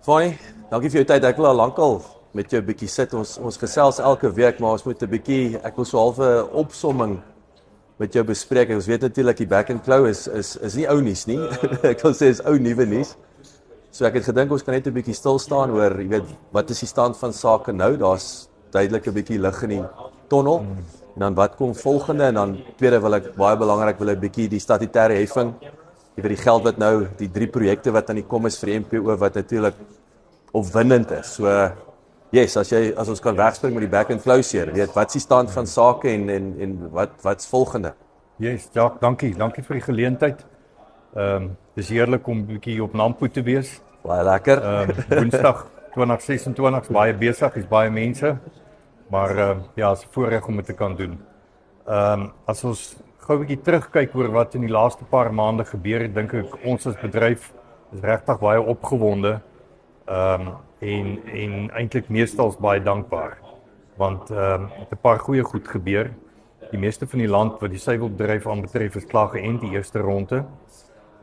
Fanny, dankie vir jou tyd. Ek wil al lankal met jou 'n bietjie sit. Ons gesels elke week, maar ons moet 'n bietjie, ek wil so half 'n opsomming met jou bespreek. Ons weet natuurlik die back and claw is nie ou nuus nie. Ek wil sê is ou nuwe nuus. So ek het gedink ons kan net 'n bietjie stil staan oor, jy weet, wat is die stand van sake nou? Daar's duidelik 'n bietjie lig in die tonnel. En dan wat kom volgende? En dan tweede wil ek baie belangrik wil 'n bietjie die statutêre heffing, jy weet die geld wat nou, die 3 projekte wat aan die kom is vir die NPO wat natuurlik opwindend is. So yes, as ons kan wegspring met die back and flow seer, weet wat is die stand van sake en wat's volgende? Yes, Jacques, dankie vir die geleentheid. Dis heerlik om 'n bietjie op Nampo te wees. Baie lekker. Woensdag 2026 is baie besig, is baie mense. Maar ja, is 'n voorreg om dit te kan doen. As ons gou 'n bietjie terugkyk oor wat in die laaste paar maande gebeur het, dink ek ons as bedryf is regtig baie opgewonde. En eintlik meestals baie dankbaar. Want het 'n paar goeie goed gebeur. Die meeste van die land wat die suiwelbedryf aanbetref is klaar geënt die eerste ronde.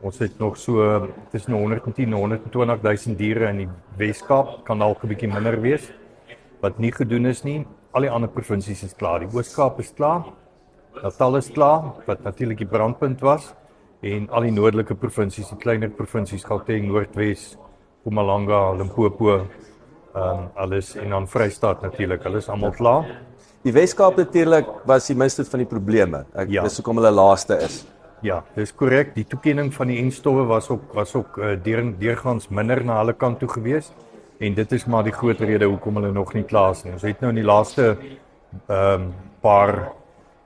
Ons het nog so tussen 110 en 120.000 diere in die Weskaap, kan dalk 'n bietjie minder wees. Wat nie gedoen is nie, al die ander provinsies is klaar. Die Oos-Kaap is klaar, Natal is klaar, wat natuurlik die brandpunt was, en al die noordelike provinsies, die kleiner provinsies, Gauteng, Noordwes, Mpumalanga, Limpopo, alles, en dan Vrystaat natuurlik, hulle is almal klaar. Die Weskaap natuurlik was die minste van die probleme. Dis hoekom hulle laaste is. Ja, dis korrek. Die toekenning van die enstowwe was ook deurgaans minder na hulle kant toe gewees. En dit is maar die groot rede hoekom hulle nog nie klaar is nie. Ons het nou in die laaste paar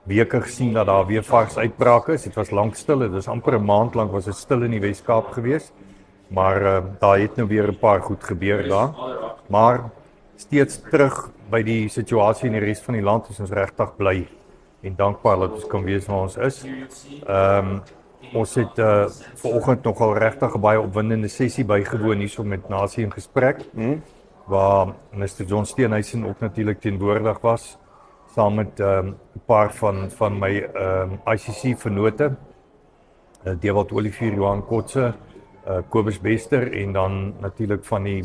weke gesien dat daar weer vars uitbrake is. Dit was lank stil, dit is amper 'n maand lank was dit stil in die Weskaap gewees. Maar daar het nou weer 'n paar goed gebeur daar. Maar steeds terug by die situasie in die res van die land is ons regtig bly en dankbaar dat ons kan wees waar ons is. Ons het vanoggend nogal regtig 'n baie opwindende sessie bygewoon hierso met Nasie in gesprek, waar Mr. John Steenhuisen ook natuurlik teenwoordig was, saam met 'n paar van my ICC vennote, Dewald Olivier, Johan Kotse, Kobus Bester en dan natuurlik van die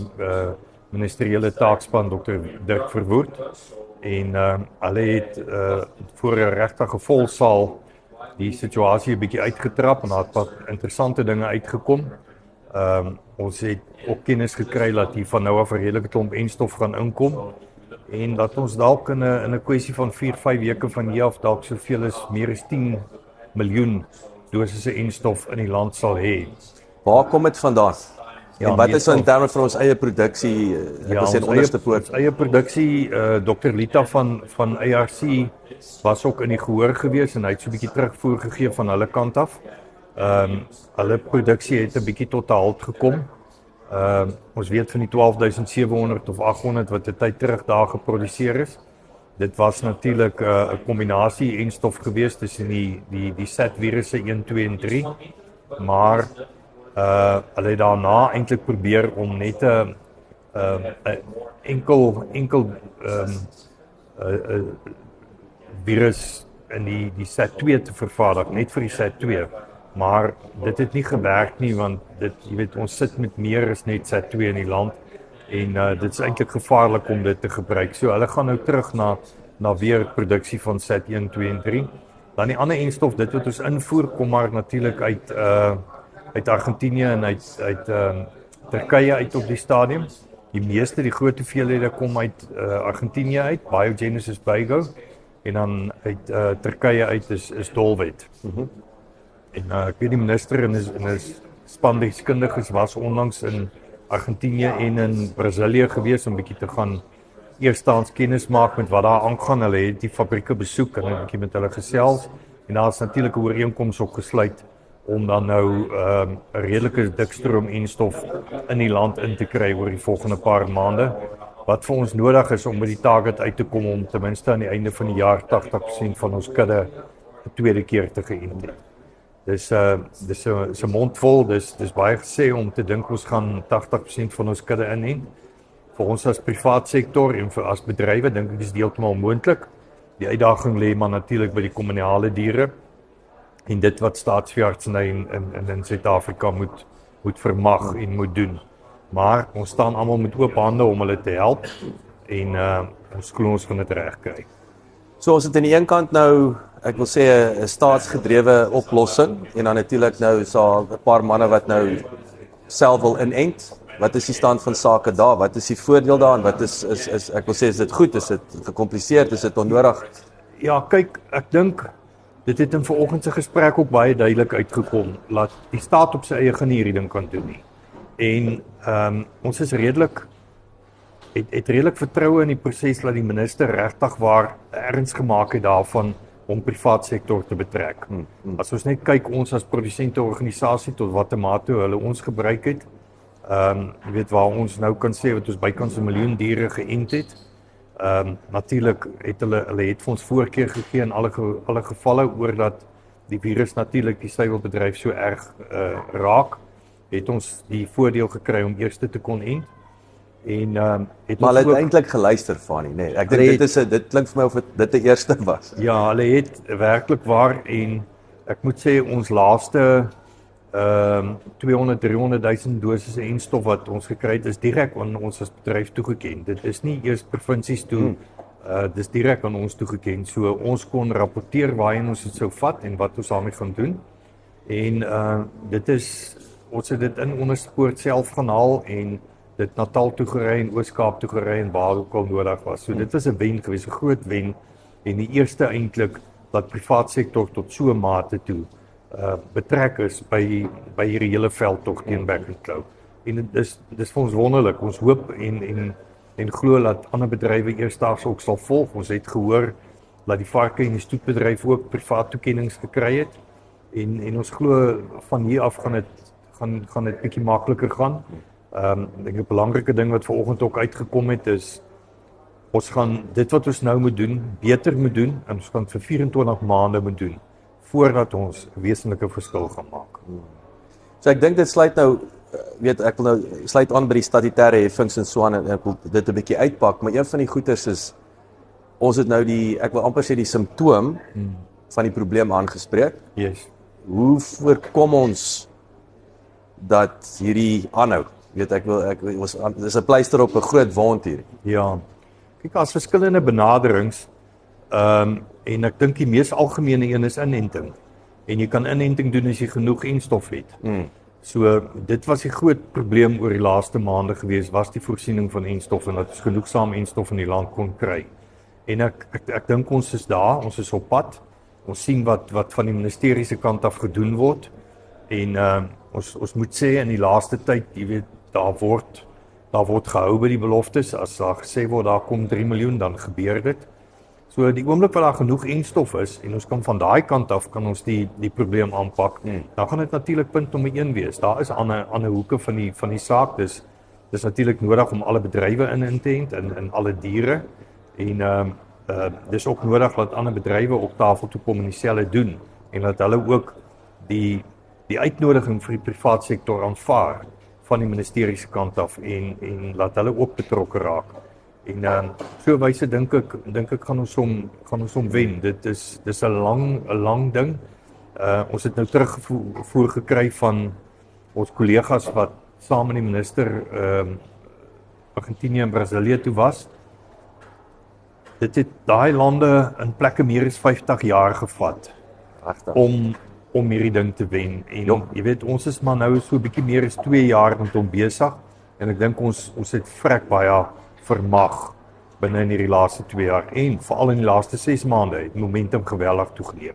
ministeriële taakspan Dr. Dirk Verwoerd. En hulle het voor 'n regtige volsaal die situasie 'n bietjie uitgetrap en daar het wat interessante dinge uitgekom. Ons het ook kennis gekry dat hier van nou af 'n redelike klomp enstof gaan inkom en dat ons dalk in 'n kwessie van 4-5 weke van hier af dalk soveel as meer as 10 miljoen dosisse enstof in die land sal hê. Waar kom dit vandaan? Ja, en wat is in terme van ons eie produksie, ons onderste poort? Ons eie produksie, Dr. Lita van ARC was ook in die gehoor gewees en hy het so 'n bietjie terugvoer gegee van hulle kant af. Hulle produksie het 'n bietjie tot 'n halt gekom. Ons weet van die 12.700 of 800 wat 'n tyd terug daar geproduseer is. Dit was natuurlik 'n kombinasie enstof gewees tussen die SAT-virusse 1, 2 en 3. Maar hulle het daarna eintlik probeer om net 'n enkel virus in die SAT2 te vervaardig, net vir die SAT2. Maar dit het nie gewerk nie, want jy weet, ons sit met meer as net SAT2 in die land en dit is eintlik gevaarlik om dit te gebruik. So hulle gaan nou terug na weer produksie van SAT1, 2 en 3. Dan die ander enstof, dit wat ons invoer, kom maar natuurlik uit Argentinië en uit Turkye uit op die stadium. Die groot hoeveelhede kom uit Argentinië uit, Biogenesis Bigo, en dan uit Turkye uit is Dolwet. En ek weet die minister en is spandeskundiges was onlangs in Argentinië en in Brasilië gewees om bietjie te gaan eerstehands kennis maak met wat daar aangaan. Hulle het die fabrieke besoek en 'n bietjie met hulle gesels en daar is natuurlik 'n ooreenkoms op gesluit om dan nou 'n redelike dikstroom enstof in die land in te kry oor die volgende paar maande. Wat vir ons nodig is om by die target uit te kom om ten minste aan die einde van die jaar 80% van ons kudde 'n tweede keer te geënt het. Dis 'n mond vol, dis baie gesê om te dink ons gaan 80% van ons kudde inent. Vir ons as privaat sektor en vir as bedrywe dink ek dis heeltemal moontlik. Die uitdaging lê maar natuurlik by die kommunale diere en dit wat staatsveeartseny in Suid-Afrika moet vermag en moet doen. Maar ons staan almal met oop hande om hulle te help en ons glo ons gaan dit regkry. So ons het aan die een kant nou, ek wil sê 'n staatsgedrewe oplossing en dan natuurlik nou is daar 'n paar manne wat nou self wil inent. Wat is die stand van sake daar? Wat is die voordeel daarin? Wat is ek wil sê is dit goed? Is dit gekompliseerd? Is dit onnodig? Ja, kyk, ek dink dit het in vanoggend se gesprek ook baie duidelik uitgekom dat die staat op sy eie gaan hierdie ding kan doen nie. En ons is redelik het redelik vertroue in die proses dat die minister regtig waar erns gemaak het daarvan om privaat sektor te betrek. As ons net kyk ons as produsenteorganisasie tot watter mate hulle ons gebruik het, jy weet waar ons nou kan sê wat ons bykans 1 miljoen diere geënt het. Natuurlik het hulle het vir ons voorkeur gegee in alle gevalle oor dat die virus natuurlik die suiwelbedryf so erg raak, het ons die voordeel gekry om eers te kon ent. En het maar hulle ook, het eintlik geluister van nie, nee. Ek dink dit klink vir my of dit die eerste was. Ja, hulle het werklik waar en ek moet sê ons laaste 200-300 000 doses enstof wat ons gekry het is direk aan ons as bedryf toegeken. Dit is nie eers provinsies toe, dis direk aan ons toegeken. So ons kon rapporteer waarheen ons dit sou vat en wat ons daarmee gaan doen. En ons het dit in Onderspoort self gaan haal en dit Natal toe gery en Oos-Kaap toe gery en waar ook al nodig was. So dit was 'n wen geweest, 'n groot wen en die eerste eintlik dat privaat sektor tot so 'n mate toe betrek is by hierdie hele veldtog teen Back and Claw. En dis vir ons wonderlik. Ons hoop en glo dat ander bedrywe eersdaags ook sal volg. Ons het gehoor dat die varke en die stoetbedryf ook privaat toekennings gekry het. En ons glo van hier af gaan dit bietjie makliker gaan. Ek dink 'n belangrike ding wat vanoggend ook uitgekom het is ons gaan dit wat ons nou moet doen, beter moet doen en ons gaan vir 24 maande moet doen voordat ons 'n wesenlike verskil gaan maak. So ek dink dit sluit nou ek wil nou sluit aan by die statutêre heffings en so aan en ek wil dit 'n bietjie uitpak, maar een van die goeters is ons het nou ek wil amper sê die simptoom van die probleem aangespreek. Yes. Hoe voorkom ons dat hierdie aanhou? Weet ek dis 'n pleister op 'n groot wond hier. Ja. Kyk, as verskillende benaderings en ek dink die mees algemene een is inenting. En jy kan inenting doen as jy genoeg enstof het. So dit was die groot probleem oor die laaste maande gewees, was die voorsiening van enstof en dat ons genoegsaam enstof in die land kon kry. En ek dink ons is daar, ons is op pad. Ons sien wat van die ministerie se kant af gedoen word. En ons moet sê in die laaste tyd, jy weet, daar word gehou by die beloftes. As daar gesê word daar kom 3 miljoen, dan gebeur dit. So die oomblik wat daar genoeg enstof is en ons kan van daai kant af kan ons die probleem aanpak. Dan gaan dit natuurlik punt nommer 1 wees. Daar is ander hoeke van die saak. Dis natuurlik nodig om alle bedrywe in te ent en alle diere. En dis ook nodig dat ander bedrywe op tafel toe kom en dieselfde doen en dat hulle ook die uitnodiging vir die privaat sektor aanvaar van die ministerie se kant af en laat hulle ook betrokke raak. En so wyse dink ek gaan ons hom wen. Dis 'n lang ding. Ons het nou terugvoer gekry van ons kollegas wat saam met die minister Argentinië en Brasilië toe was. Dit het daai lande in plekke meer as 50 jaar gevat om hierdie ding te wen. En jy weet, ons is maar nou so 'n bietjie meer as 2 jaar met hom besig en ek dink ons het vrek baie vermag binne in hierdie laaste 2 jaar en veral in die laaste 6 maande het momentum geweldig toegeneem.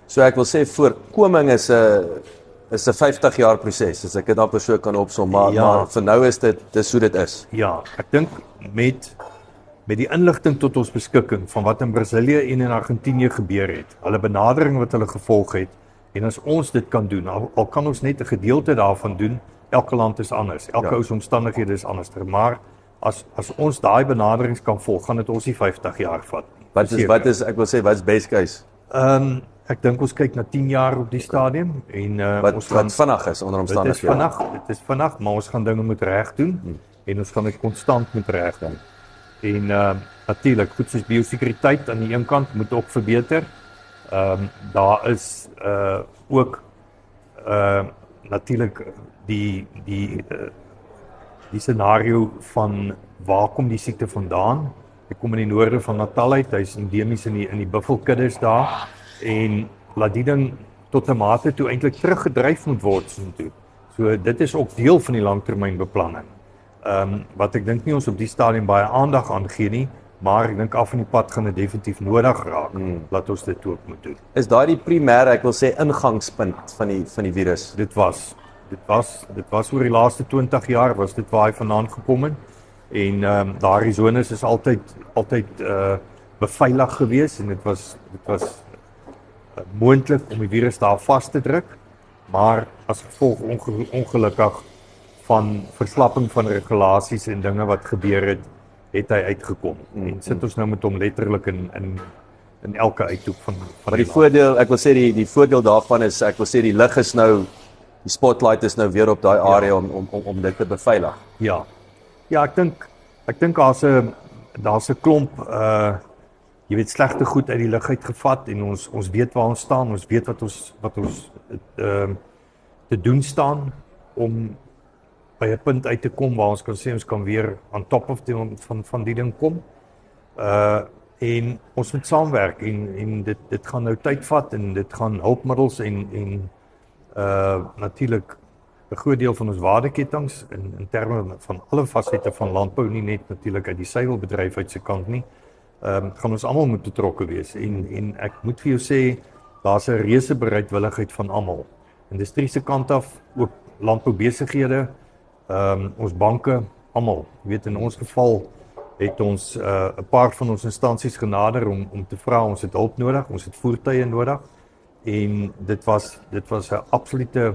So ek wil sê voorkoming is 'n 50 jaar proses, as ek dit amper so kan opsom, maar vir nou is dis hoe dit is. Ja, ek dink met die inligting tot ons beskikking van wat in Brasilië en in Argentinië gebeur het, hulle benadering wat hulle gevolg het, en as ons dit kan doen, al kan ons net 'n gedeelte daarvan doen, elke land is anders, elke ou se omstandighede is anders, maar as ons daai benaderings kan volg, gaan dit ons nie 50 jaar vat nie. Wat is ek wil sê, wat is best case? Ek dink ons kyk na 10 jaar op die stadium en wat vinnig is onder omstandighede. Dit is vinnig, maar ons gaan dinge moet reg doen en ons gaan dit konstant moet reg doen. En natuurlik, goed soos biosekuriteit aan die een kant moet ook verbeter. Daar is ook natuurlik die die scenario van waar kom die siekte vandaan? Hy kom in die noorde van Natal uit, hy's endemies in die buffelkuddes daar en laat die ding tot 'n mate toe eintlik teruggedryf moet word soontoe. So dit is ook deel van die langtermynbeplanning. Wat ek dink nie ons op die stadium baie aandag aan gee nie, maar ek dink af en die pad gaan dit definitief nodig raak, laat ons dit ook moet doen. Is daai die primêre, ek wil sê, ingangspunt van die virus? Dit was oor die laaste 20 jaar was dit waar hy vandaan gekom het. En daardie zones is altyd beveilig geweest en dit was moontlik om die virus daar vas te druk, maar as gevolg ongelukkig van verslapping van regulasies en dinge wat gebeur het hy uitgekom. En sit ons nou met hom letterlik in elke uithoek van maar die voordeel, ek wil sê die voordeel daarvan is, ek wil sê die lig is nou, die spotlight is nou weer op daai area om dit te beveilig. Ja, ek dink daar's 'n klomp jy weet slegte goed uit die lug uitgevat en ons weet waar ons staan, ons weet wat ons te doen staan om by 'n punt uit te kom waar ons kan sê ons kan weer on top of van die ding kom. En ons moet saamwerk en dit gaan nou tyd vat en dit gaan hulpmiddels en natuurlik 'n groot deel van ons waardeketings in terme van alle fasette van landbou, nie net natuurlik uit die suiwelbedryf uit se kant nie, gaan ons almal moet betrokke wees en ek moet vir jou sê daar's 'n reuse bereidwilligheid van almal. Industrie se kant af, ook landboubesighede, ons banke, almal. Jy weet in ons geval het ons 'n paar van ons instansies genader om te vra ons het hulp nodig, ons het voertuie nodig en dit was 'n absolute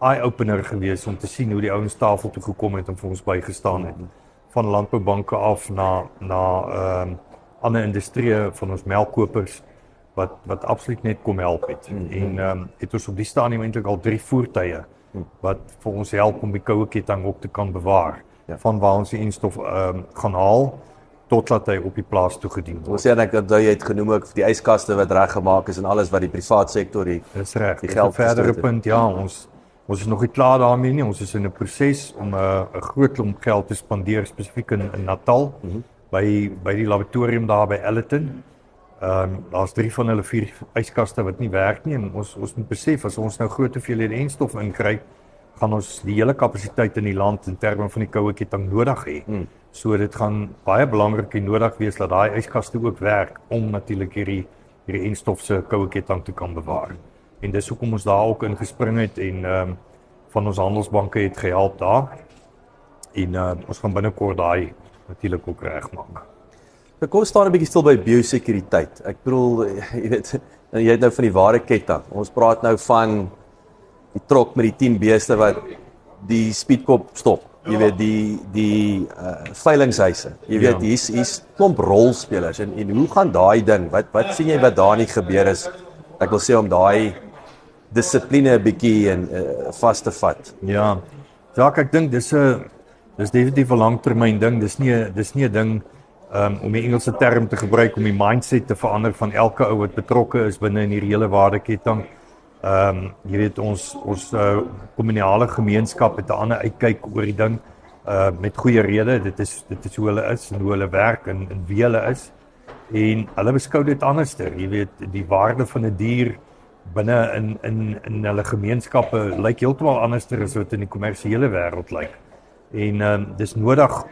eye-opener geweest om te sien hoe die ouens tafel toe gekom het en vir ons bygestaan het. Van landboubanke af na ander industrieë van ons melkkopers wat absoluut net kom help het. En het ons op die stadium eintlik al 3 voertuie wat vir ons help om die koue ketting ook te kan bewaar. Van waar ons die enstof gaan haal totdat hy op die plaas toegedien word. Ons sê dat jy het genoem ook vir die yskaste wat reggemaak is en alles wat die privaat sektor die reg. Die geld verdere punt, ja, ons is nog nie klaar daarmee nie. Ons is in 'n proses om 'n groot klomp geld te spandeer spesifiek in Natal by die laboratorium daar by Ellerton. Daar's 3 van hulle 4 yskaste wat nie werk nie en ons moet besef as ons nou groot hoeveelhede enstof inkry, gaan ons die hele kapasiteit in die land in terme van die koue ketting nodig hê. So dit gaan baie belangrik en nodig wees dat daai yskaste ook werk om natuurlik hierdie enstof se koue ketting te kan bewaar. En dis hoekom ons daar ook ingespring het en van ons handelsbanke het gehelp daar. En ons gaan binnekort daai natuurlik ook regmaak. Nou kom staan 'n bietjie stil by biosekuriteit. Ek bedoel, jy weet, jy het nou van die ware ketting. Ons praat nou van die trok met die 10 beeste wat die speedkop stop. Jy weet die veilingshuise. Jy weet hier's klomp rolspelers en hoe gaan daai ding? Wat sien jy wat daar nie gebeur is? Ek wil sê om daai dissipline 'n bietjie en vas te vat. Ja, ek dink dis definitief 'n langtermyn ding. Dis nie 'n ding om die Engelse term te gebruik om die mindset te verander van elke ou wat betrokke is binne in hierdie hele waardeketting. Jy weet ons kommunale gemeenskap het 'n ander uitkyk oor die ding met goeie rede. Dit is hoe hulle is en hoe hulle werk en wie hulle is. En hulle beskou dit anderster. Jy weet die waarde van 'n dier binne in hulle gemeenskappe lyk heeltemal anderster as wat in die kommersiële wêreld lyk. En dis nodig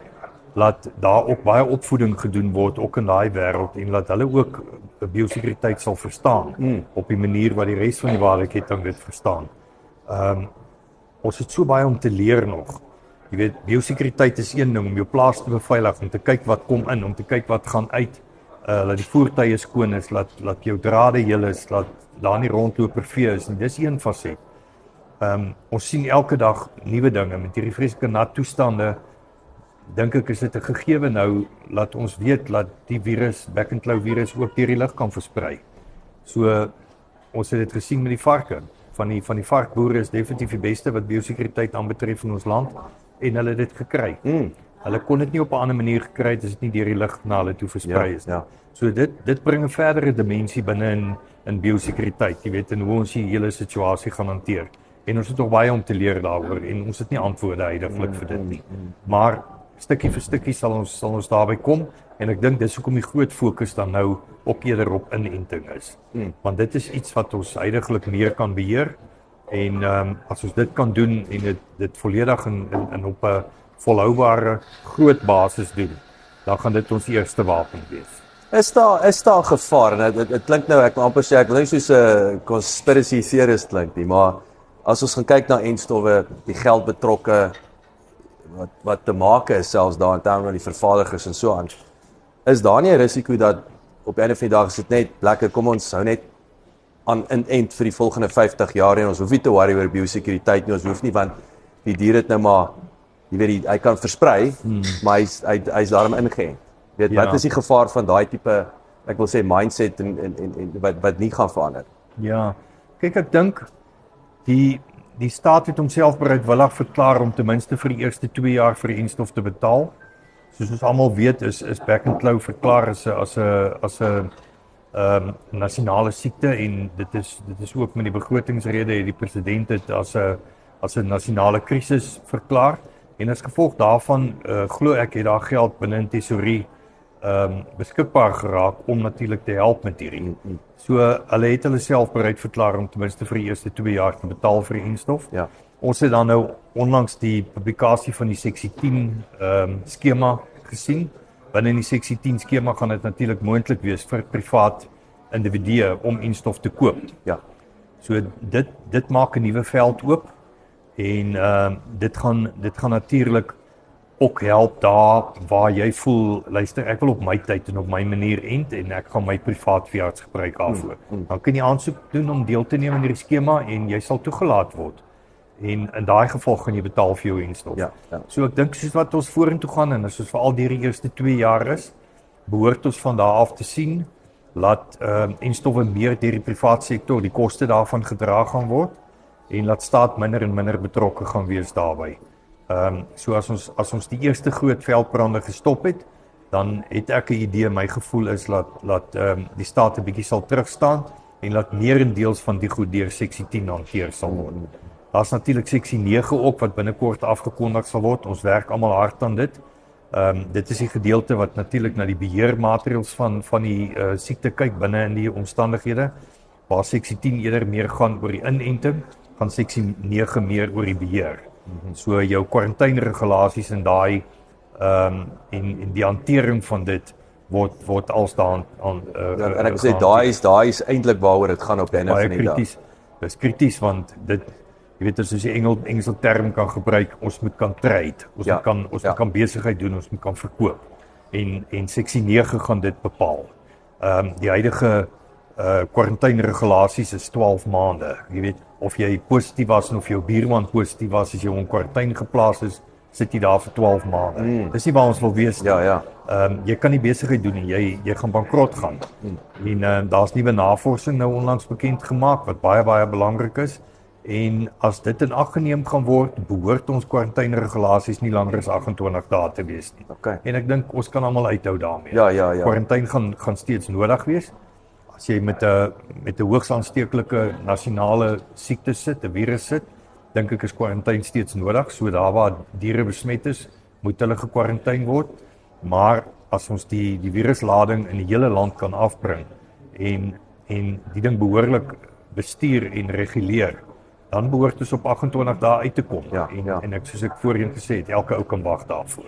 laat daar ook baie opvoeding gedoen word ook in daai wêreld en laat hulle ook biosekuriteit sal verstaan op die manier wat die res van die waardeketting dit verstaan. Ons het so baie om te leer nog. Jy weet, biosekuriteit is een ding om jou plaas te beveilig, om te kyk wat kom in, om te kyk wat gaan uit, laat die voertuie skoon is, laat jou drade heel is, laat daar nie rondloper vee is, en dis een faset. Ons sien elke dag nuwe dinge met hierdie vreeslike nat toestande. Dink ek is dit 'n gegewe nou, laat ons weet dat die virus, back and claw virus ook deur die lug kan versprei. So ons het dit gesien met die varke. Van die varkboere is definitief die beste wat biosekuriteit aanbetref in ons land en hulle het dit gekry. Hulle kon dit nie op 'n ander manier gekry het as dit nie deur die lug na hulle toe versprei is. Ja. So dit bring 'n verdere dimensie binne in biosekuriteit, jy weet, en hoe ons die hele situasie gaan hanteer. En ons het nog baie om te leer daaroor en ons het nie antwoorde huidigelik vir dit nie. Maar stukkie vir stukkie sal ons daarby kom en ek dink dis hoekom die groot fokus dan nou ook eerder op inenting is. Want dit is iets wat ons huidigelik meer kan beheer en as ons dit kan doen en dit volledig in op 'n volhoubare groot basis doen, dan gaan dit ons eerste wapen wees. Is daar gevaar en dit klink nou ek wil amper sê ek wil nie soos 'n conspiracy theorist klink nie, maar as ons gaan kyk na enstowwe, die geld betrokke wat te maak is selfs daar in terme van die vervaardigers en so aan, is daar nie 'n risiko dat op 'n einde van die dag is dit net lekker, kom ons hou net aan inent vir die volgende 50 jaar en ons hoef nie te worry oor biosekuriteit nie, ons hoef nie want die dier het nou maar, jy weet hy kan versprei, maar hy's daarom ingeënt. Weet, wat is die gevaar van daai tipe, ek wil sê mindset en wat nie gaan verander? Ja, kyk ek dink die staat het homself bereidwillig verklaar om ten minste vir die eerste 2 jaar vir die enstof te betaal. Soos ons almal weet is back and claw verklaar as 'n nasionale siekte en dit is ook met die begrotingsrede het die president dit as 'n nasionale krisis verklaar en as gevolg daarvan glo ek het daar geld binne in tesourie beskikbaar geraak om natuurlik te help met hierdie. So hulle het hulle self bereid verklaar om ten minste vir die eerste 2 jaar te betaal vir die enstof. Ja. Ons het dan nou onlangs die publikasie van die seksie 10 skema gesien. Binne in die seksie 10 skema gaan dit natuurlik moontlik wees vir privaat individue om enstof te koop. Ja. So dit maak 'n nuwe veld oop en dit gaan natuurlik ook help daar waar jy voel, luister, ek wil op my tyd en op my manier ent en ek gaan my privaat veearts gebruik daarvoor. Dan kan jy aansoek doen om deel te neem in hierdie skema en jy sal toegelaat word. En in daai geval gaan jy betaal vir jou enstof. Ja. So ek dink soos wat ons vorentoe gaan en as ons veral deur die eerste 2 jaar is, behoort ons van daar af te sien laat enstowwe meer deur die private sektor die koste daarvan gedra gaan word en laat staat minder en minder betrokke gaan wees daarbey. So as ons die eerste groot veldbrande gestop het, dan het ek 'n idee, my gevoel is laat die staat 'n bietjie sal terugstaan en laat meerendeels van die goed deur seksie 10 hanteer sal word. Daar's natuurlik seksie 9 ook wat binnekort afgekondig sal word. Ons werk almal hard aan dit. Dit is die gedeelte wat natuurlik na die beheermaatreëls van die siekte kyk binne in die omstandighede. Waar seksie 10 eerder meer gaan oor die inenting, gaan seksie 9 meer oor die beheer. So jou kwarantainregulasies en daai en die hantering van dit word alstaan aan en ek wil sê daai is eintlik waaroor dit gaan op die einde van die dag. Dis krities want dit jy weet as jy Engelse term kan gebruik, ons moet kan trade. Ons moet kan besigheid doen, ons moet kan verkoop. En seksie 9 gaan dit bepaal. Die huidige kwarantainregulasies is 12 maande. Jy weet of jy positief was en of jou buurman positief was as jy in kwarantyne geplaas is, sit jy daar vir 12 maande. Dis nie waar ons wil wees nie. Ja. Jy kan nie besigheid doen en jy gaan bankrot gaan. En daar's nuwe navorsing nou onlangs bekend gemaak wat baie belangrik is. En as dit in ag geneem gaan word, behoort ons kwarantainregulasies nie langer as 28 dae te wees nie. Okay. En ek dink ons kan almal uithou daarmee. Ja. Kwarantyne gaan steeds nodig wees. As jy met 'n hoogs aansteeklike nasionale siekte sit, 'n virus sit, dink ek is kwarantyne steeds nodig. So daar waar diere besmet is, moet hulle gekwarantyne word. Maar as ons die viruslading in die hele land kan afbring en die ding behoorlik bestuur en reguleer, dan behoort ons op 28 dae uit te kom. En ek soos ek voorheen gesê het, elke ou kan wag daarvoor.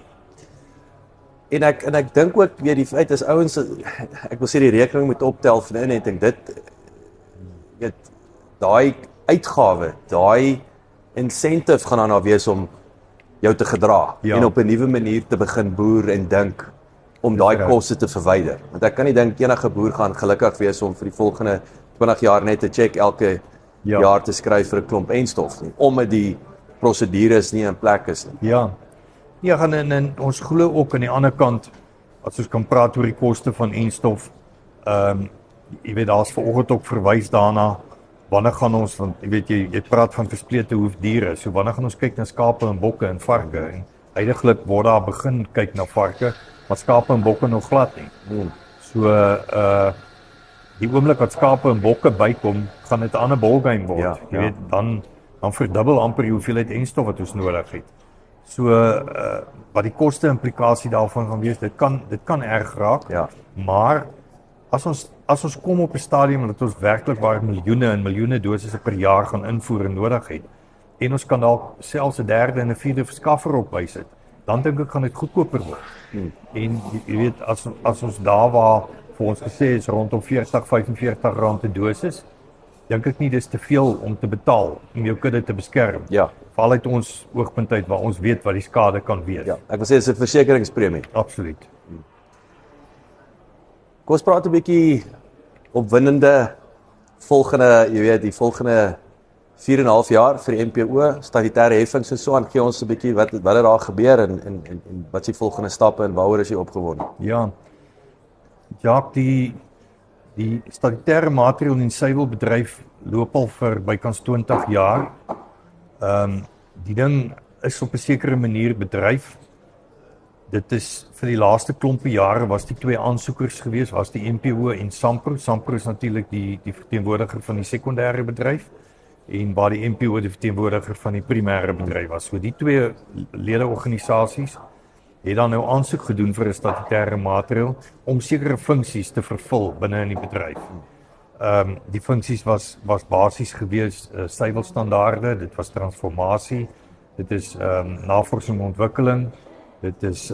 En ek dink ook weer die feit is ouens, ek wil sê die rekening moet optel van inenting. Dit daai uitgawe, daai incentive gaan dan wees om jou te gedra en op 'n nuwe manier te begin boer en dink om daai koste te verwyder. Want ek kan nie dink enige boer gaan gelukkig wees om vir die volgende 20 jaar net 'n cheque elke jaar te skryf vir 'n klomp enstof nie, omdat die prosedures nie in plek is nie. Ja, en ons glo ook aan die ander kant, as ons kan praat oor die koste van enstof, jy weet, daar's vanoggend ook verwys daarna, wanneer gaan ons, want jy weet, jy praat van versplete hoefdiere, so wanneer gaan ons kyk na skape en bokke en varke, en heiliglik word daar begin kyk na varke, maar skape en bokke nog glad nie. So, die oomblik wat skape en bokke bykom, gaan dit 'n ander ballgame word. Jy weet, dan dan verdubbel amper die hoeveelheid enstof wat ons nodig het. So wat die koste implikasie daarvan gaan wees, dit kan erg raak. Ja. Maar as ons kom op 'n stadium dat ons werklik waar miljoene en miljoene dosisse per jaar gaan invoer en nodig het, en ons kan dalk selfs 'n derde en 'n vierde verskaffer opwys, dan dink ek gaan dit goedkoper word. En jy weet, as ons daar waar vir ons gesê is rondom 40-45 rand 'n dosis, dink ek nie dis te veel om te betaal om jou kudde te beskerm. Ja. Veral uit ons oogpunt uit waar ons weet wat die skade kan wees. Ja, ek wil sê dis 'n versekeringspremie. Absoluut. Kom ons praat 'n bietjie opwindende volgende, jy weet, die volgende 4,5 jaar vir die NPO, statutêre heffings en so aan. Gee ons 'n bietjie wat het daar gebeur en wat is die volgende stappe en waaroor is jy opgewonde? Ja. Jacques, die statutêre maatreël in suiwelbedryf loop al vir bykans 20 jaar. Die ding is op 'n sekere manier bedryf. Dit is vir die laaste klompie jare was die twee aansoekers gewees, was die NPO en SAMPRO. SAMPRO is natuurlik die verteenwoordiger van die sekondêre bedryf en waar die NPO die verteenwoordiger van die primêre bedryf was. So die twee ledeorganisasies het dan nou aansoek gedoen vir 'n statutêre maatreël om sekere funksies te vervul binne in die bedryf. Die funksies was basies gewees suiwelstandaarde, dit was transformasie, dit is navorsing en ontwikkeling, dit is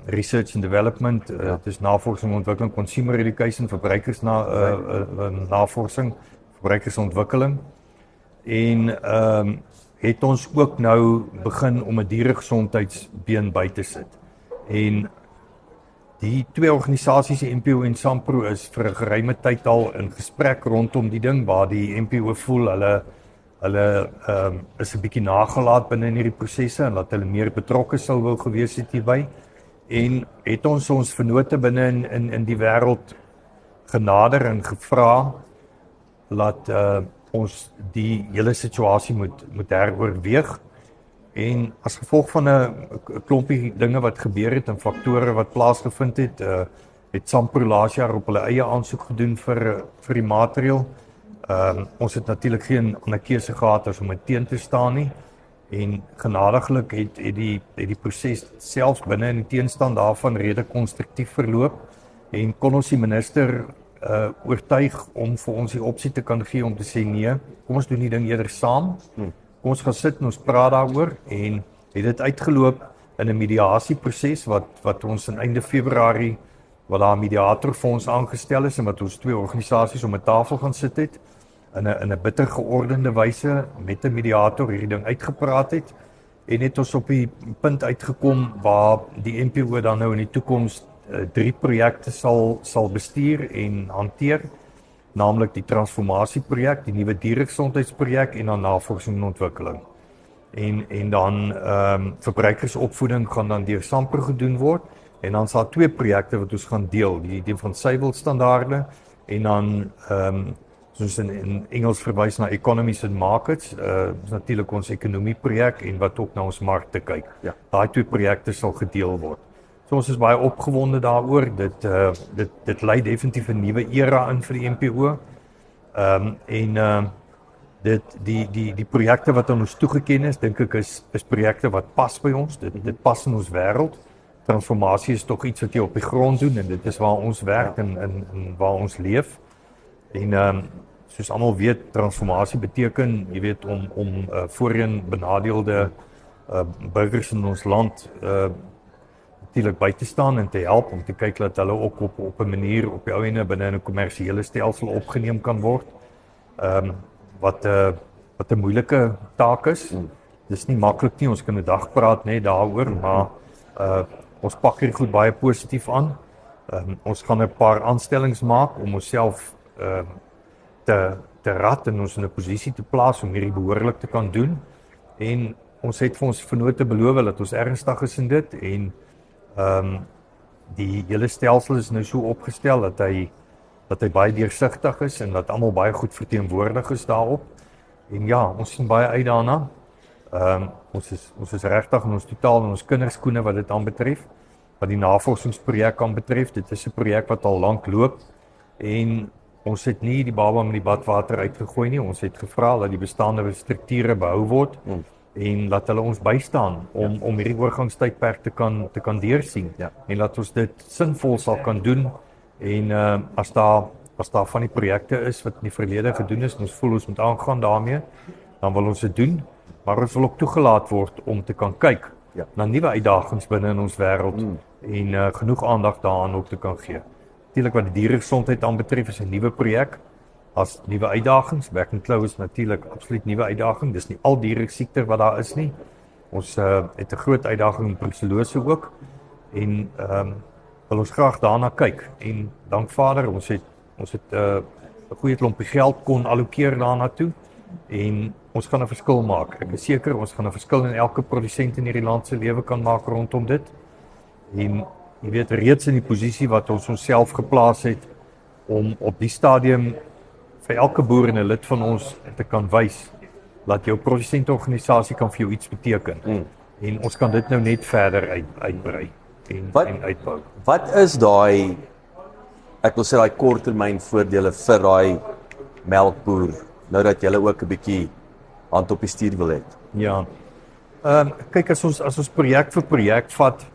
research and development, dit is navorsing en ontwikkeling, consumer education, navorsing, verbruikersontwikkeling en het ons ook nou begin om 'n dieregesondheidsbeen by te sit. En die twee organisasies, die NPO en SAMPRO, is vir 'n geruime tyd al in gesprek rondom die ding waar die NPO voel hulle is 'n bietjie nagelaat binne in hierdie prosesse en dat hulle meer betrokke sou wou gewees het hierby. En het ons vennote binne in die wêreld genader en gevra dat ons die hele situasie moet heroorweeg. En as gevolg van 'n klompie dinge wat gebeur het en faktore wat plaasgevind het SAMPRO laas jaar op hulle eie aansoek gedoen vir die maatreël. Ons het natuurlik geen ander keuse gehad as om teen te staan nie. En genadiglik het die proses selfs binne in die teenstand daarvan redelik konstruktief verloop en kon ons die minister oortuig om vir ons die opsie te kan gee om te sê nee, kom ons doen die ding eerder saam. Kom ons gaan sit en ons praat daaroor en het dit uitgeloop in 'n mediasieproses wat ons in einde Februarie wat daar 'n mediator vir ons aangestel is en wat ons twee organisasies om 'n tafel gaan sit het in 'n bitter geordende wyse met 'n mediator hierdie ding uitgepraat het en het ons op die punt uitgekom waar die NPO dan nou in die toekoms 3 projekte sal bestuur en hanteer, naamlik die transformasieprojek, die nuwe dieregesondheidsprojek en dan navorsing en ontwikkeling. En dan verbruikersopvoeding gaan dan deur SAMPRO gedoen word en dan sal 2 projekte wat ons gaan deel, die van suiwelstandaarde en dan soos in Engels verwys na economies and markets, is natuurlik ons ekonomieprojek en wat ook na ons markte kyk. Ja. Daai 2 projekte sal gedeel word. So ons is baie opgewonde daaroor. Dit lei definitief 'n nuwe era in vir die NPO. Die projekte wat aan ons toegeken is, dink ek is projekte wat pas by ons. Dit pas in ons wêreld. Transformasie is tog iets wat jy op die grond doen en dit is waar ons werk en waar ons leef. En soos almal weet, transformasie beteken, jy weet, om voorheen benadeelde burgers in ons land natuurlik by te staan en te help om te kyk dat hulle ook op 'n manier op die ou ene binne 'n kommersiële stelsel opgeneem kan word. Wat 'n moeilike taak is. Dis nie maklik nie. Ons kan 'n dag praat net daaroor, maar ons pak hierdie goed baie positief aan. Ons gaan 'n paar aanstellings maak om onsself te rad en ons in 'n posisie te plaas om hierdie behoorlik te kan doen. En ons het vir ons vennote beloof dat ons ernstig is in dit en die hele stelsel is nou so opgestel dat hy baie deursigtig is en dat almal baie goed verteenwoordig is daarop. En ja, ons sien baie uit daarna. Ons is regtig in ons totaal in ons kinderskoene wat dit aanbetref, wat die navorsingsprojek aanbetref. Dit is 'n projek wat al lank loop en ons het nie die baba met die badwater uitgegooi nie. Ons het gevra dat die bestaande strukture behou word en laat hulle ons bystaan om hierdie oorgangstydperk te kan deursien en laat ons dit sinvol sal kan doen en as daar van die projekte is wat in die verlede gedoen is en ons voel ons moet aangaan daarmee, dan wil ons dit doen, maar ons wil ook toegelaat word om te kan kyk na nuwe uitdagings binne in ons wêreld en genoeg aandag daaraan ook te kan gee. Natuurlik wat die dieregesondheid aanbetref is 'n nuwe projek as nuwe uitdagings. Back and Claw is natuurlik absoluut nuwe uitdaging. Dis nie al dieresiekte wat daar is nie. Ons het 'n groot uitdaging in brucellose ook en wil ons graag daarna kyk. En dank Vader, ons het 'n goeie klompie geld kon allokeer daarna toe en ons gaan 'n verskil maak. Ek is seker ons gaan 'n verskil in elke produsent in hierdie land se lewe kan maak rondom dit. En jy weet reeds in die posisie wat ons onsself geplaas het om op die stadium vir elke boer en 'n lid van ons te kan wys dat jou produsentorganisasie kan vir jou iets beteken. En ons kan dit nou net verder uitbrei en uitbou. Wat is daai, ek wil sê daai korttermyn voordele vir daai melkboer nou dat jy ook 'n bietjie hand op die stuur wil hê? Ja. Kyk as ons projek vir projek vat,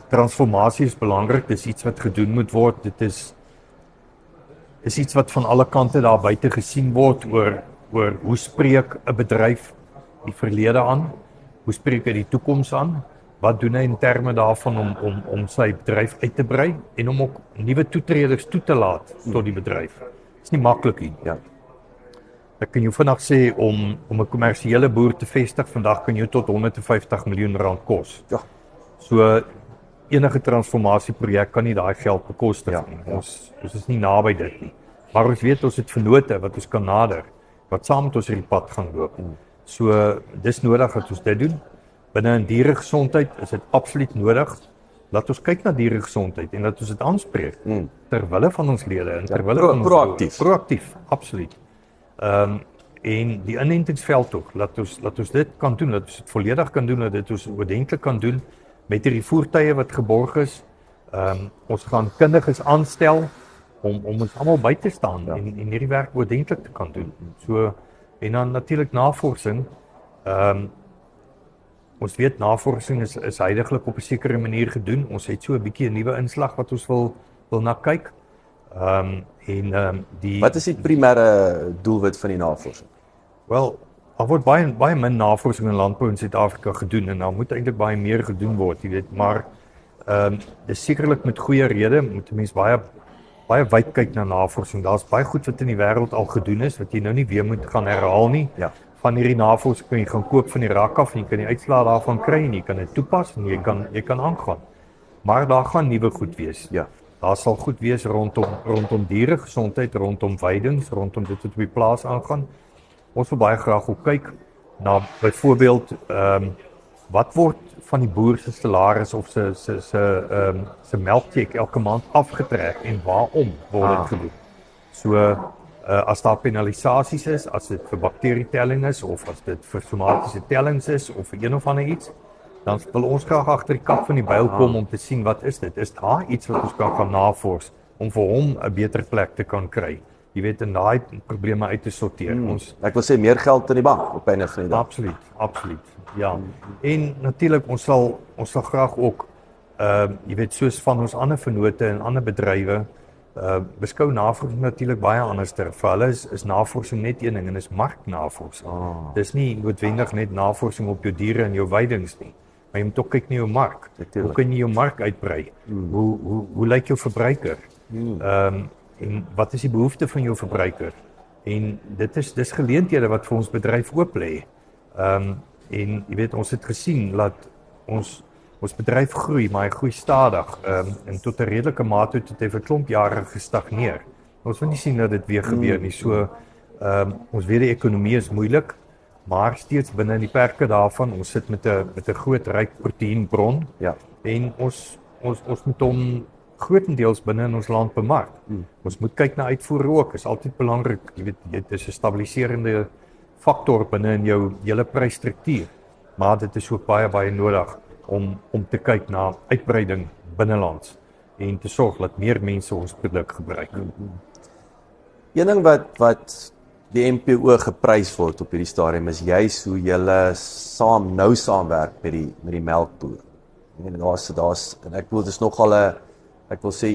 transformasie is belangrik, dis iets wat gedoen moet word. Dit is iets wat van alle kante daar buite gesien word oor hoe spreek 'n bedryf die verlede aan, hoe spreek hy die toekoms aan, wat doen hy in terme daarvan om sy bedryf uit te brei en om ook nuwe toetreders toe te laat tot die bedryf. Dit is nie maklik nie. Ja. Ek kan jou vandag sê om 'n kommersiële boer te vestig vandag kan jou tot 150 miljoen rand kos. Ja. So enige transformasieprojek kan nie daai geld bekostig nie. Ons is nie naby dit nie. Maar ons weet ons het vennote wat ons kan nader, wat saam met ons hierdie pad gaan loop. So dis nodig dat ons dit doen. Binne in dieregesondheid is dit absoluut nodig. Laat ons kyk na dieregesondheid en laat ons dit aanspreek ter wille van ons lede en ter wille van ons proaktief, absoluut. En die inentingsveldtog, laat ons dit kan doen, dat ons dit volledig kan doen, dat dit ons oordentlik kan doen met hierdie voertuie wat geborg is. Ons gaan kundiges aanstel om ons almal by te staan en hierdie werk oordentlik te kan doen. So en dan natuurlik navorsing. Ons weet navorsing is heidaglik op 'n sekere manier gedoen. Ons het so 'n bietjie 'n nuwe inslag wat ons wil na kyk. Wat is die primêre doelwit van die navorsing? Wel, daar word baie min navorsing in landbou in Suid-Afrika gedoen en daar moet eintlik baie meer gedoen word, jy weet, maar dis sekerlik met goeie rede, moet 'n mens baie wyd kyk na navorsing. Daar's baie goed wat in die wêreld al gedoen is wat jy nou nie weer moet gaan herhaal nie. Ja. Van hierdie navorsing kan jy gaan koop van die rak af en jy kan die uitslae daarvan kry en jy kan dit toepas en jy kan aangaan. Maar daar gaan nuwe goed wees. Ja. Daar sal goed wees rondom dieregesondheid, rondom veidings, rondom dit wat op die plaas aangaan. Ons wil baie graag ook kyk na byvoorbeeld wat word van die boer se salaris of se melkcheque elke maand afgetrek en waarom word dit gedoen? So as daar penalisasies is, as dit vir bakterietelling is of as dit vir somatiese tellings is of vir een of ander iets, dan wil ons graag agter die kap van die byl kom om te sien wat is dit? Is daar iets wat ons kan gaan navors om vir hom 'n beter plek te kan kry? Jy weet, en daai probleme uit te sorteer. Ek wil sê meer geld in die bank op einde van die dag. Absoluut. Ja. En natuurlik ons sal graag ook jy weet soos van ons ander vennote en ander bedrywe beskou navorsing natuurlik baie anderster. Vir hulle is navorsing net een ding en is marknavorsing. Dis nie noodwendig net navorsing op jou diere en jou veidings nie. Maar jy moet ook kyk na jou mark. Hoe kan jy jou mark uitbrei? Hoe lyk jou verbruiker? En wat is die behoefte van jou verbruiker? En dis geleenthede wat vir ons bedryf oop lê. En jy weet ons het gesien dat ons bedryf groei, maar hy groei stadig en tot 'n redelike mate het hy vir 'n klomp jare gestagneer. Ons wil nie sien dat dit weer gebeur nie. So ons weet die ekonomie is moeilik, maar steeds binne in die perke daarvan. Ons sit met 'n groot ryk proteïenbron. Ja. En ons moet hom grootendeels binne in ons land bemark. Ons moet kyk na uitvoer ook. Is altyd belangrik. Jy weet dit is 'n stabiliserende faktor binne in jou hele prysstruktuur. Maar dit is ook baie nodig om te kyk na uitbreiding binnelands en te sorg dat meer mense ons produk gebruik. Een ding wat die NPO geprys word op hierdie stadium is juis hoe julle saamwerk met die melkboer. En daar's en ek wil dis nogal 'n ek wil sê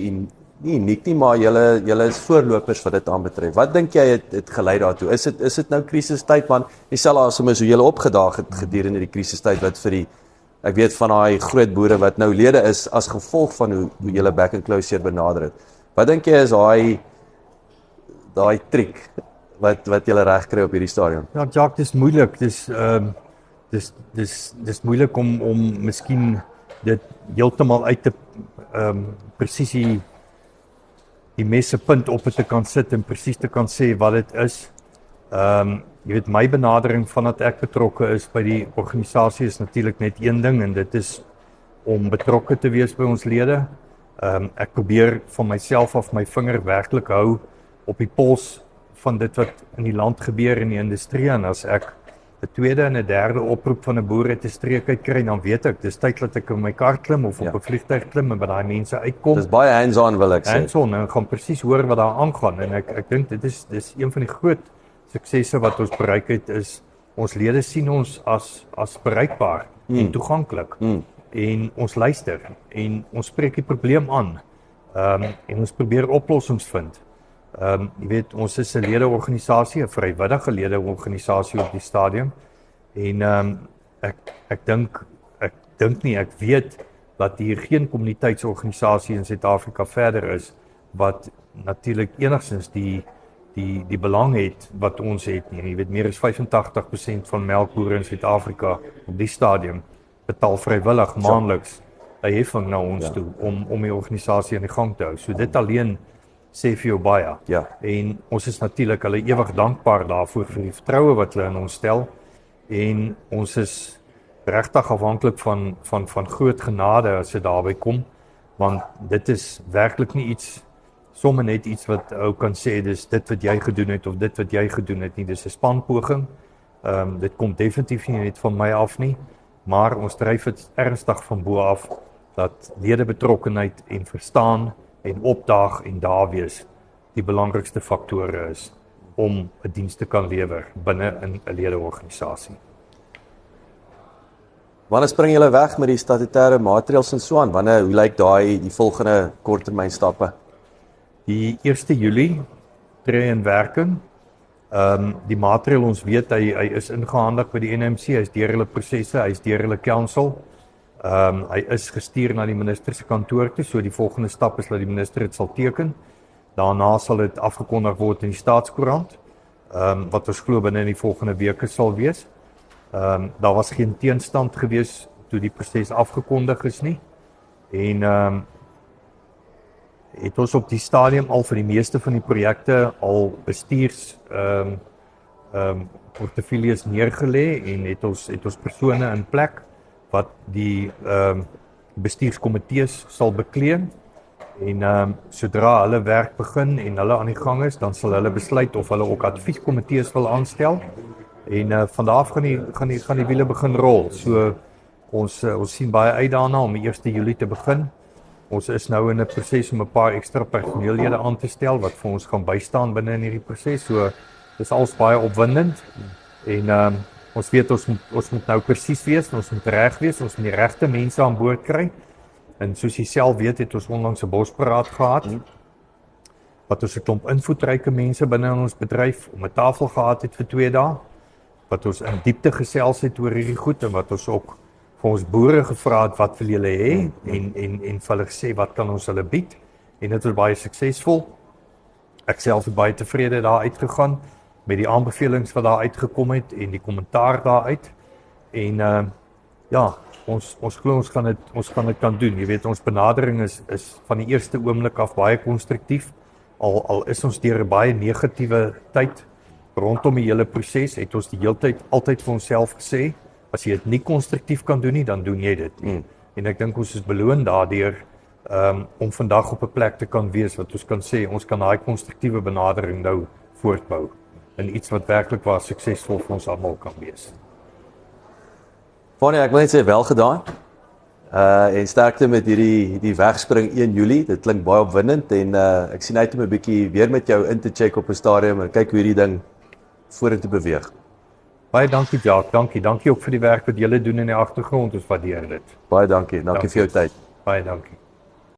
nie uniek nie, maar julle is voorlopers wat dit aanbetref. Wat dink jy het gelei daartoe? Is dit nou krisistyd man? Dieselfde as hoe julle opgedaag het gedurende die krisistyd wat vir die ek weet van daai groot boere wat nou lede is as gevolg van hoe julle back and closure benader het. Wat dink jy is daai triek wat julle reg kry op hierdie stadium? Ja, Jacques, dis moeilik. Dis moeilik om miskien dit heeltemal uit te presies die messepunt op te kan sit en presies te kan sê wat dit is. Jy weet, my benadering vandat ek betrokke is by die organisasie is natuurlik net een ding en dit is om betrokke te wees by ons lede. Ek probeer van myself af my vinger werklik hou op die pols van dit wat in die land gebeur in die industrie en as ek 'n tweede en 'n derde oproep van 'n boer uit 'n streek uit kry, dan weet ek, dis tyd dat ek in my kar klim of op 'n vliegtuig klim en by daai mense uitkom. Dis baie hands-on wil ek sê. Hands-on en gaan presies hoor wat daar aangaan en ek dink dis een van die groot suksesse wat ons bereik het is ons lede sien ons as bereikbaar en toeganklik. En ons luister en ons spreek die probleem aan. En ons probeer oplossings vind. Jy weet, ons is 'n ledeorganisasie, 'n vrywillige ledeorganisasie op die stadium. En ek weet dat hier geen kommuniteitsorganisasie in Suid-Afrika verder is wat natuurlik enigstens die belang het wat ons het nie. Jy weet, meer as 85% van melkbore in Suid-Afrika op die stadium betaal vrywillig maandeliks 'n heffing na ons toe om die organisasie aan die gang te hou. So dit alleen sê vir jou baie. Ja. En ons is natuurlik hulle ewig dankbaar daarvoor vir die vertroue wat hulle in ons stel. En ons is regtig afhanklik van groot genade as dit daarby kom, want dit is werklik nie sommer net iets wat ou kan sê dis dit wat jy gedoen het of dit wat jy gedoen het nie. Dis 'n spanpoging. Dit kom definitief nie net van my af nie, maar ons dryf dit ernstig van bo af dat ledebetrokkenheid en verstaan en opdaag en daar wees die belangrikste faktore is om 'n diens te kan lewer binne 'n ledeorganisasie. Wanneer spring julle weg met die statutêre maatreëls en so aan? Hoe lyk die volgende korttermynstappe? Die 1 Julie tree in werking. Die maatreël ons weet hy is ingehandig by die NMC, hy is deur hulle prosesse, hy is deur hulle council. Hy is gestuur na die minister se kantoor toe, so die volgende stap is dat die minister dit sal teken. Daarna sal dit afgekondig word in die Staatskoerant, wat ons glo binne in die volgende weke sal wees. Daar was geen teenstand gewees toe die proses afgekondig is nie. En het ons op die stadium al vir die meeste van die projekte al bestuurs portefeuilles neergelê en het ons persone in plek wat die bestuurskomitees sal bekleed. En sodra hulle werk begin en hulle aan die gang is, dan sal hulle besluit of hulle ook advieskomitees wil aanstel. En van daar af gaan die wiele begin rol. So ons sien baie uit daarna om die 1 Julie te begin. Ons is nou in 'n proses om 'n paar ekstra personeellede aan te stel wat vir ons gaan bystaan binne in hierdie proses. So dis alles baie opwindend. En ons weet ons moet nou presies wees, ons moet reg wees, ons moet die regte mense aan boord kry. En soos jy self weet, het ons onlangs 'n bosberaad gehad. Wat ons 'n klomp invloedryke mense binne in ons bedryf om 'n tafel gehad het vir 2 dae. Wat ons in diepte gesels het oor hierdie goed en wat ons ook vir ons boere gevra het wat wil julle hê en vir hulle gesê wat kan ons hulle bied. En dit was baie suksesvol. Ek self het baie tevrede daar uitgegaan met die aanbevelings wat daar uitgekom het en die kommentaar daaruit. En ons glo ons gaan dit kan doen. Jy weet, ons benadering is van die eerste oomblik af baie konstruktief. Al is ons deur 'n baie negatiewe tyd rondom die hele proses, het ons die hele tyd altyd vir onsself gesê, as jy dit nie konstruktief kan doen nie, dan doen jy dit. En ek dink ons is beloon daardeur om vandag op 'n plek te kan wees wat ons kan sê, ons kan daai konstruktiewe benadering nou voortbou in iets wat werklik waar suksesvol vir ons almal kan wees. Fanie, ek wil net sê wel gedaan. En sterkte met die wegspring 1 Julie. Dit klink baie opwindend en ek sien uit om 'n bietjie weer met jou in te check op 'n stadium en kyk hoe hierdie ding vorentoe beweeg. Baie dankie Jacques, dankie ook vir die werk wat julle doen in die agtergrond, ons waardeer dit. Baie dankie vir jou tyd. Baie dankie.